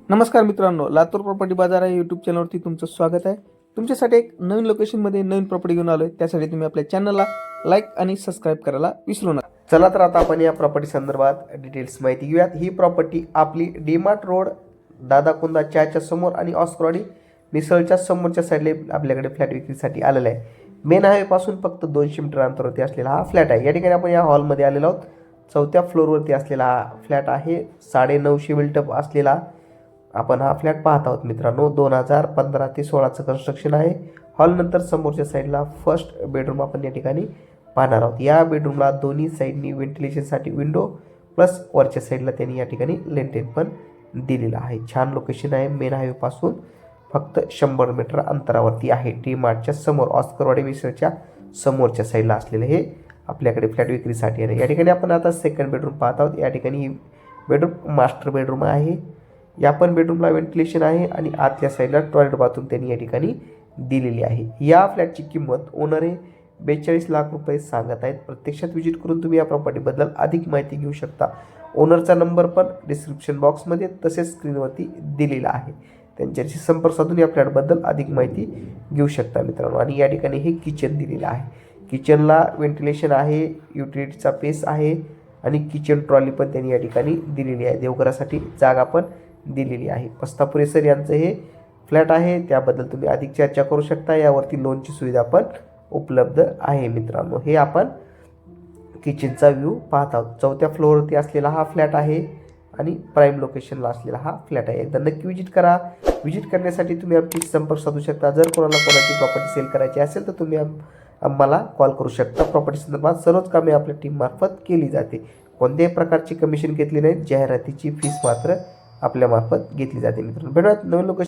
नमस्कार मित्रांनो, लातूर प्रॉपर्टी बाजार या यूट्यूब चॅनलवरती तुमचं स्वागत आहे. तुमच्यासाठी एक नवीन लोकेशनमध्ये नवीन प्रॉपर्टी घेऊन आलोय. त्यासाठी तुम्ही आपल्या चॅनलला लाईक आणि सबस्क्राईब करायला विसरू नका. चला तर आता आपण या प्रॉपर्टी संदर्भात डिटेल्स माहिती घेऊयात. ही प्रॉपर्टी आपली डीमार्ट रोड, दादाकुंदा चहाच्या समोर आणि ऑस्करवाडी मिसळच्या समोरच्या साईडला आपल्याकडे फ्लॅट विक्रीसाठी आलेला आहे. मेन हायवेपासून फक्त 200 मीटर अंतरावरती असलेला हा फ्लॅट आहे. या ठिकाणी आपण या हॉलमध्ये आलेलो आहोत. 4थ्या फ्लोअरवरती असलेला हा फ्लॅट आहे. 950 बिल्टअप असलेला आपण हा फ्लॅट पाहत आहोत मित्रांनो. 2015 ते 16चं कन्स्ट्रक्शन आहे. हॉलनंतर समोरच्या साईडला फर्स्ट बेडरूम आपण या ठिकाणी पाहणार आहोत. या बेडरूमला दोन्ही साईडनी व्हेंटिलेशनसाठी विंडो प्लस वरच्या साईडला त्यांनी या ठिकाणी लेंटेन पण दिलेलं आहे. छान लोकेशन आहे. मेन हायवेपासून फक्त 100 मीटर अंतरावरती आहे. टी मार्टच्या समोर ऑस्करवाडी मिसळच्या समोरच्या साईडला असलेलं हे आपल्याकडे फ्लॅट विक्रीसाठी आहे. या ठिकाणी आपण आता सेकंड बेडरूम पाहत आहोत. या ठिकाणी ही बेडरूम मास्टर बेडरूम आहे. या पण बेडरूमला व्हेंटिलेशन आहे आणि आतल्या साईडला टॉयलेट बाथरूम त्यांनी या ठिकाणी दिलेली आहे. या फ्लॅटची किंमत ओनर हे 42 लाख रुपये सांगत आहेत. प्रत्यक्षात व्हिजिट करून तुम्ही या प्रॉपर्टीबद्दल अधिक माहिती घेऊ शकता. ओनरचा नंबर पण डिस्क्रिप्शन बॉक्समध्ये तसेच स्क्रीनवरती दिलेला आहे. त्यांच्याशी संपर्क साधून या फ्लॅटबद्दल अधिक माहिती घेऊ शकता मित्रांनो. आणि या ठिकाणी हे किचन दिलेलं आहे. किचनला व्हेंटिलेशन आहे, युटिलिटीचा पेस आहे आणि किचन ट्रॉली पण त्यांनी या ठिकाणी दिलेली आहे. देवघरासाठी जागा पण दिलेली आहे. पस्तापुरे सर यांचं हे फ्लॅट आहे. त्याबद्दल तुम्ही अधिक चर्चा करू शकता. यावरती लोनची सुविधा पण उपलब्ध आहे मित्रांनो. हे आपण किचनचा व्ह्यू पाहत आहोत. 4थ्या फ्लोअरवरती असलेला हा फ्लॅट आहे आणि प्राईम लोकेशनला असलेला हा फ्लॅट आहे. एकदा नक्की व्हिजिट करा. व्हिजिट करण्यासाठी तुम्ही आमची संपर्क साधू शकता. जर कोणाची प्रॉपर्टी सेल करायची असेल तर तुम्ही आम्हाला कॉल करू शकता. प्रॉपर्टी संदर्भात सर्वच कामे आपल्या टीममार्फत केली जाते. कोणत्याही प्रकारची कमिशन घेतली नाही. जाहिरातीची फीस मात्र आपल्यामार्फत घेतली जाते मित्रांनो. भेटूयात नवीन लोकेशन